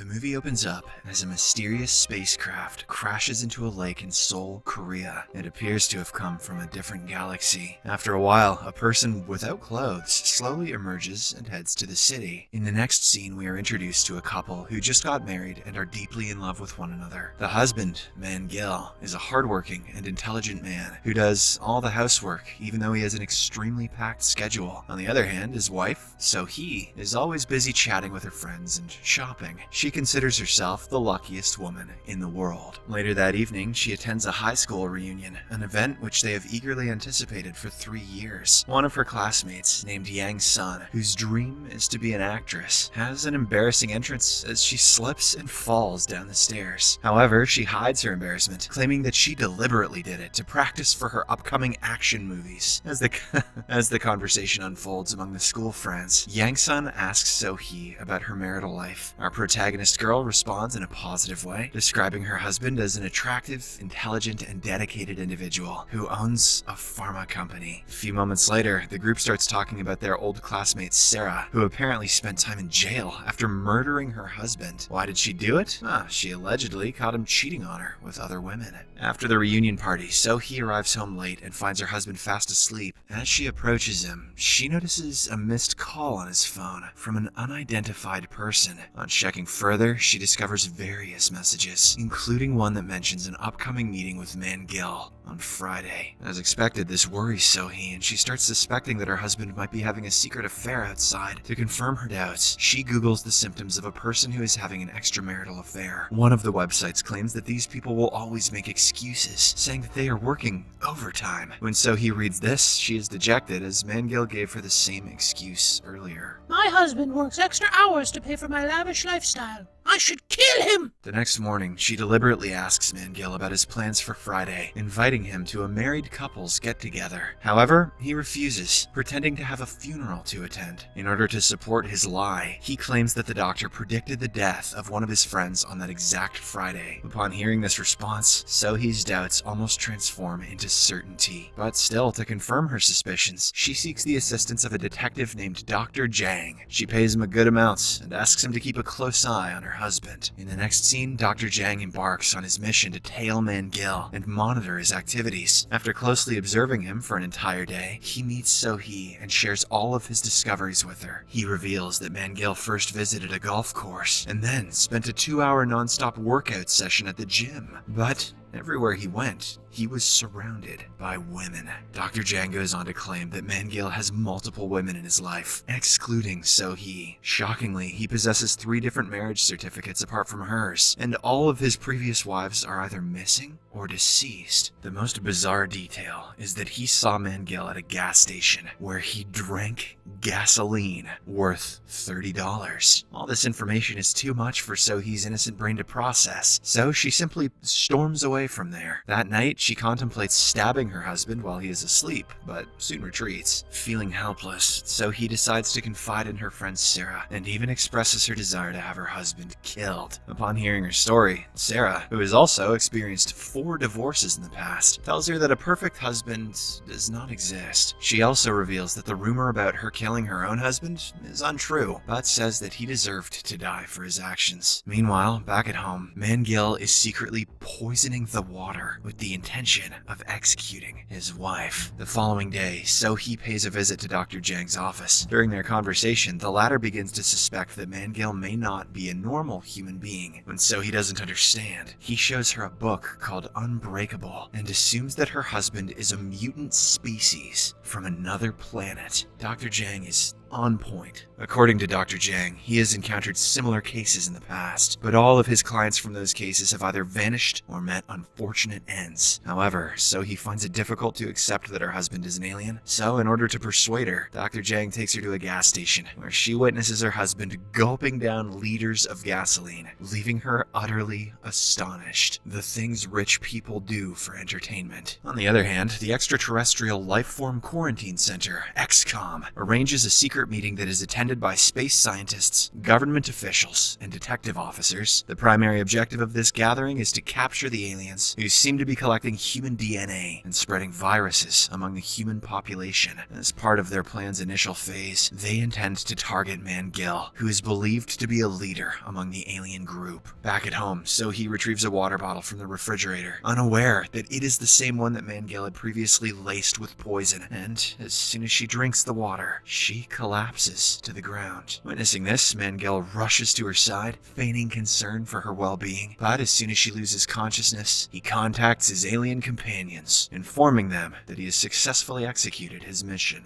movie opens up as a mysterious spacecraft crashes into a lake in Seoul, Korea. It appears to have come from a different galaxy. After a while, a person without clothes slowly emerges and heads to the city. In the next scene, we are introduced to a couple who just got married and are deeply in love with one another. The husband, Man Gil, is a hardworking and intelligent man who does all the housework, even though he has an extremely packed schedule. On the other hand, his wife, So-hee, is always busy chatting with her friends and shopping. She considers herself the luckiest woman in the world. Later that evening, she attends a high school reunion, an event which they have eagerly anticipated for 3 years. One of her classmates, named Yang Sun, whose dream is to be an actress, has an embarrassing entrance as she slips and falls down the stairs. However, she hides her embarrassment, claiming that she deliberately did it to practice for her upcoming action movies. As the conversation unfolds among the school friends, Yang Sun asks So-hee about her marital life. Our protagonist girl responds in a positive way, describing her husband as an attractive, intelligent, and dedicated individual who owns a pharma company. A few moments later, the group starts talking about their old classmate Sarah, who apparently spent time in jail after murdering her husband. Why did she do it? She allegedly caught him cheating on her with other women. After the reunion party, So-hee arrives home late and finds her husband fast asleep. As she approaches him, she notices a missed call on his phone from an unidentified person. On checking further, she discovers various messages, including one that mentions an upcoming meeting with Man Gil on Friday. As expected, this worries So-hee, and she starts suspecting that her husband might be having a secret affair outside. To confirm her doubts, she Googles the symptoms of a person who is having an extramarital affair. One of the websites claims that these people will always make excuses, saying that they are working overtime. When So-hee reads this, she is dejected as Man Gil gave her the same excuse earlier. My husband works extra hours to pay for my lavish lifestyle. I should kill him! The next morning, she deliberately asks Man Gil about his plans for Friday, inviting him to a married couple's get-together. However, he refuses, pretending to have a funeral to attend. In order to support his lie, he claims that the doctor predicted the death of one of his friends on that exact Friday. Upon hearing this response, So-hee's doubts almost transform into certainty. But still, to confirm her suspicions, she seeks the assistance of a detective named Dr. Jang. She pays him a good amount and asks him to keep a close eye on her husband. In the next scene, Dr. Jang embarks on his mission to tail Man Gil and monitor his activities. After closely observing him for an entire day, he meets So-hee and shares all of his discoveries with her. He reveals that Man Gil first visited a golf course and then spent a 2-hour non-stop workout session at the gym. But everywhere he went, he was surrounded by women. Dr. Jang goes on to claim that Man Gil has multiple women in his life, excluding So-hee. Shockingly, he possesses 3 different marriage certificates apart from hers, and all of his previous wives are either missing or deceased. The most bizarre detail is that he saw Man Gil at a gas station where he drank gasoline worth $30. All this information is too much for So-hee's innocent brain to process, so she simply storms away from there. That night, she contemplates stabbing her husband while he is asleep, but soon retreats. Feeling helpless, So-hee decides to confide in her friend Sarah, and even expresses her desire to have her husband killed. Upon hearing her story, Sarah, who has also experienced 4 divorces in the past, tells her that a perfect husband does not exist. She also reveals that the rumor about her killing her own husband is untrue, but says that he deserved to die for his actions. Meanwhile, back at home, Man Gil is secretly poisoning the water with the intention of executing his wife. The following day, So-hee pays a visit to Dr. Jang's office. During their conversation, the latter begins to suspect that Man Gil may not be a normal human being. When So-hee doesn't understand, he shows her a book called Unbreakable and assumes that her husband is a mutant species from another planet. Dr. Jang is on point. According to Dr. Jang, he has encountered similar cases in the past, but all of his clients from those cases have either vanished or met unfortunate ends. However, So-hee finds it difficult to accept that her husband is an alien, so in order to persuade her, Dr. Jang takes her to a gas station, where she witnesses her husband gulping down liters of gasoline, leaving her utterly astonished. The things rich people do for entertainment. On the other hand, the Extraterrestrial Lifeform Quarantine Center, XCOM, arranges a secret secret meeting that is attended by space scientists, government officials, and detective officers. The primary objective of this gathering is to capture the aliens, who seem to be collecting human DNA and spreading viruses among the human population. As part of their plan's initial phase, they intend to target Man-Gil, who is believed to be a leader among the alien group. Back at home, Sohee retrieves a water bottle from the refrigerator, unaware that it is the same one that Man-Gil had previously laced with poison, and as soon as she drinks the water, she collapses to the ground. Witnessing this, Man-Gil rushes to her side, feigning concern for her well-being, but as soon as she loses consciousness, he contacts his alien companions, informing them that he has successfully executed his mission.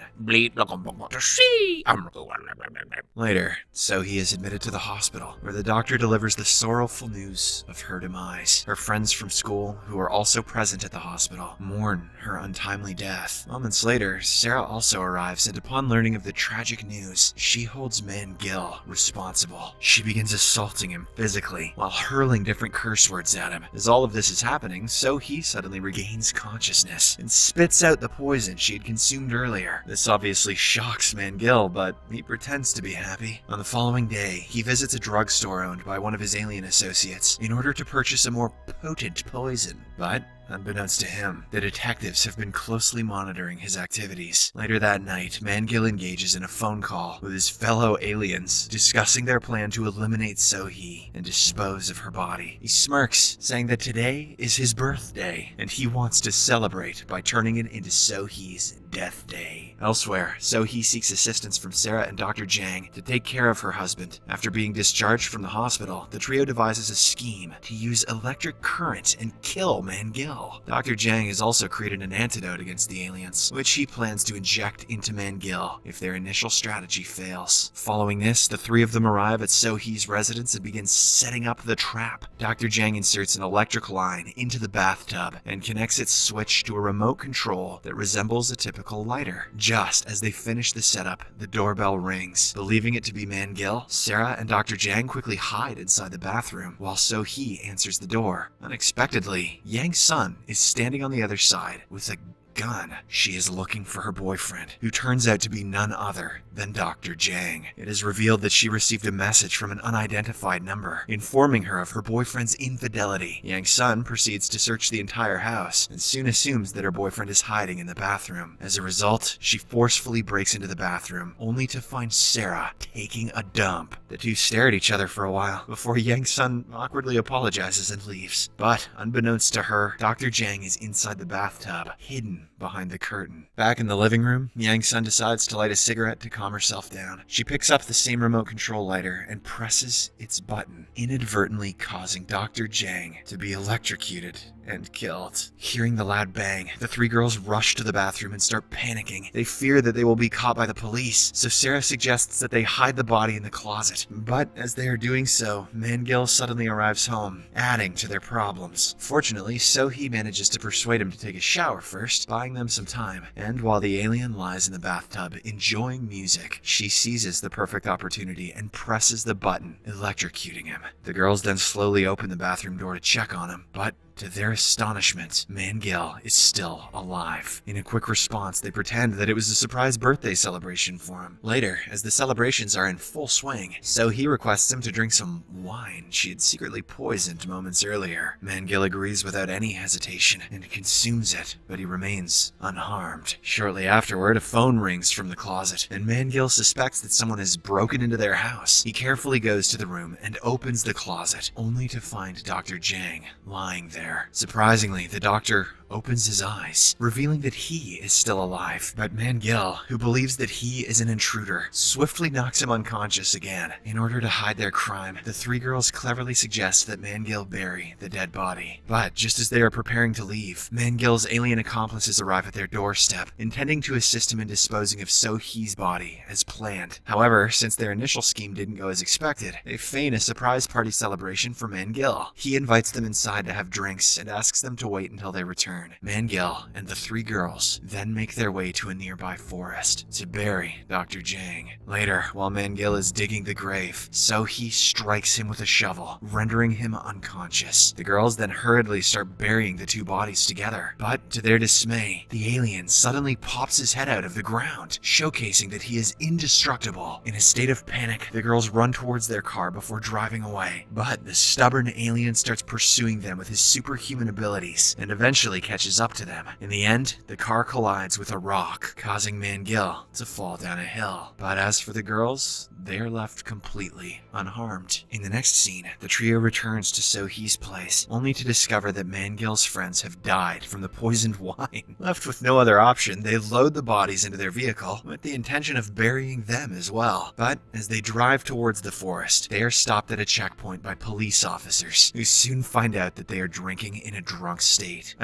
Later, Sohee is admitted to the hospital, where the doctor delivers the sorrowful news of her demise. Her friends from school, who are also present at the hospital, mourn her untimely death. Moments later, Sarah also arrives, and upon learning of the tragic news, she holds Man-Gil responsible. She begins assaulting him physically, while hurling different curse words at him. As all of this is happening, Sohee suddenly regains consciousness and spits out the poison she had consumed earlier. This obviously shocks Man-Gil, but he pretends to be happy. On the following day, he visits a drugstore owned by one of his alien associates in order to purchase a more potent poison. But unbeknownst to him, the detectives have been closely monitoring his activities. Later that night, Man-Gil engages in a phone call with his fellow aliens, discussing their plan to eliminate Sohee and dispose of her body. He smirks, saying that today is his birthday, and he wants to celebrate by turning it into Sohee's death day. Elsewhere, Sohee seeks assistance from Sarah and Dr. Jang to take care of her husband. After being discharged from the hospital, the trio devises a scheme to use electric current and kill Man-Gil. Dr. Jang has also created an antidote against the aliens, which he plans to inject into Man-Gil if their initial strategy fails. Following this, the three of them arrive at Sohee's residence and begin setting up the trap. Dr. Jang inserts an electric line into the bathtub and connects its switch to a remote control that resembles a typical lighter. Just as they finish the setup, the doorbell rings. Believing it to be Man-Gil, Sarah and Dr. Jang quickly hide inside the bathroom, while Sohee answers the door. Unexpectedly, Yang Sun is standing on the other side with a gun. She is looking for her boyfriend, who turns out to be none other than Dr. Jang. It is revealed that she received a message from an unidentified number, informing her of her boyfriend's infidelity. Yang Sun proceeds to search the entire house, and soon assumes that her boyfriend is hiding in the bathroom. As a result, she forcefully breaks into the bathroom, only to find Sarah taking a dump. The two stare at each other for a while, before Yang Sun awkwardly apologizes and leaves. But, unbeknownst to her, Dr. Jang is inside the bathtub, hidden behind the curtain. Back in the living room, Yang Sun decides to light a cigarette to calm herself down. She picks up the same remote control lighter and presses its button, inadvertently causing Dr. Jang to be electrocuted and killed. Hearing the loud bang, the three girls rush to the bathroom and start panicking. They fear that they will be caught by the police, so Sarah suggests that they hide the body in the closet. But as they are doing so, Man-Gil suddenly arrives home, adding to their problems. Fortunately, Sohee manages to persuade him to take a shower first, buying them some time. And while the alien lies in the bathtub, enjoying music, she seizes the perfect opportunity and presses the button, electrocuting him. The girls then slowly open the bathroom door to check on him, but to their astonishment, Man-Gil is still alive. In a quick response, they pretend that it was a surprise birthday celebration for him. Later, as the celebrations are in full swing, Sohee requests him to drink some wine she had secretly poisoned moments earlier. Man-Gil agrees without any hesitation and consumes it, but he remains unharmed. Shortly afterward, a phone rings from the closet, and Man-Gil suspects that someone has broken into their house. He carefully goes to the room and opens the closet, only to find Dr. Jang lying there. Surprisingly, the doctor opens his eyes, revealing that he is still alive. But Man-Gil, who believes that he is an intruder, swiftly knocks him unconscious again. In order to hide their crime, the three girls cleverly suggest that Man-Gil bury the dead body. But just as they are preparing to leave, Man-Gil's alien accomplices arrive at their doorstep, intending to assist him in disposing of Sohee's body as planned. However, since their initial scheme didn't go as expected, they feign a surprise party celebration for Man-Gil. He invites them inside to have drinks and asks them to wait until they return. return, Mangil and the 3 girls then make their way to a nearby forest to bury Dr. Jang. Later, while Mangil is digging the grave, So-hee strikes him with a shovel, rendering him unconscious. The girls then hurriedly start burying the 2 bodies together, but to their dismay, the alien suddenly pops his head out of the ground, showcasing that he is indestructible. In a state of panic, the girls run towards their car before driving away, but the stubborn alien starts pursuing them with his superhuman abilities and eventually catches up to them. In the end, the car collides with a rock, causing Mangil to fall down a hill. But as for the girls, they are left completely unharmed. In the next scene, the trio returns to So-hee's place, only to discover that Mangil's friends have died from the poisoned wine. Left with no other option, they load the bodies into their vehicle with the intention of burying them as well. But as they drive towards the forest, they are stopped at a checkpoint by police officers, who soon find out that they are drinking in a drunk state.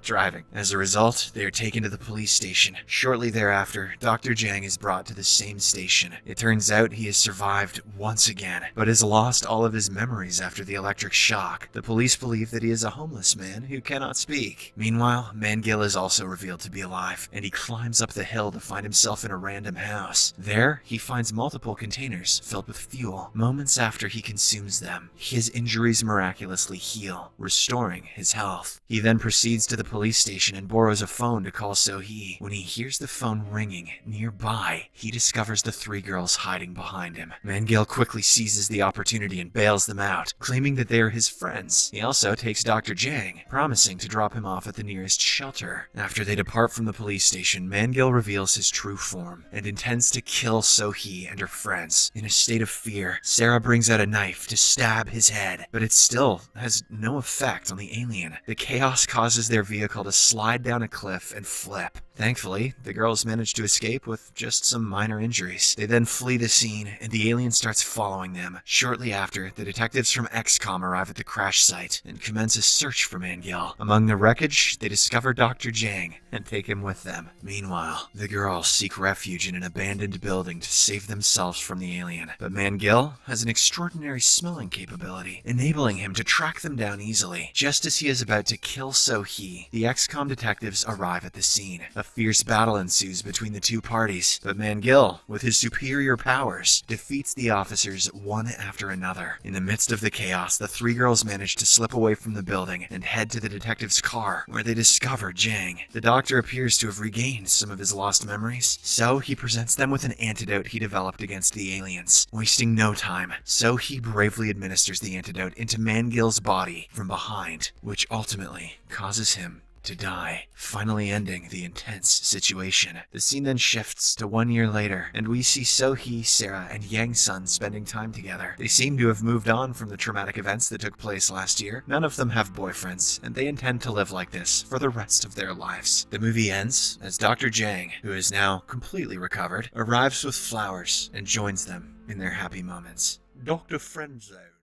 Driving. As a result, they are taken to the police station. Shortly thereafter, Dr. Jang is brought to the same station. It turns out he has survived once again, but has lost all of his memories after the electric shock. The police believe that he is a homeless man who cannot speak. Meanwhile, Mangil is also revealed to be alive, and he climbs up the hill to find himself in a random house. There, he finds multiple containers filled with fuel. Moments after he consumes them, his injuries miraculously heal, restoring his health. He then proceeds to the police station and borrows a phone to call So-hee. When he hears the phone ringing nearby, he discovers the 3 girls hiding behind him. Mangil quickly seizes the opportunity and bails them out, claiming that they are his friends. He also takes Dr. Jang, promising to drop him off at the nearest shelter. After they depart from the police station, Mangil reveals his true form and intends to kill So-hee and her friends. In a state of fear, Sarah brings out a knife to stab his head, but it still has no effect on the alien. The chaos causes their vehicle to slide down a cliff and flip. Thankfully, the girls manage to escape with just some minor injuries. They then flee the scene, and the alien starts following them. Shortly after, the detectives from XCOM arrive at the crash site and commence a search for Mangil. Among the wreckage, they discover Dr. Jang and take him with them. Meanwhile, the girls seek refuge in an abandoned building to save themselves from the alien. But Mangil has an extraordinary smelling capability, enabling him to track them down easily. Just as he is about to kill So-hee, the XCOM detectives arrive at the scene. A fierce battle ensues between the 2 parties, but Mangil, with his superior powers, defeats the officers one after another. In the midst of the chaos, the 3 girls manage to slip away from the building and head to the detective's car, where they discover Jang. The doctor appears to have regained some of his lost memories, so he presents them with an antidote he developed against the aliens. Wasting no time, So-hee bravely administers the antidote into Mangil's body from behind, which ultimately causes him to die, finally ending the intense situation. The scene then shifts to 1 year later, and we see So-hee, Sarah, and Yang-sun spending time together. They seem to have moved on from the traumatic events that took place last year. None of them have boyfriends, and they intend to live like this for the rest of their lives. The movie ends as Dr. Jang, who is now completely recovered, arrives with flowers and joins them in their happy moments. Dr. Friendzone.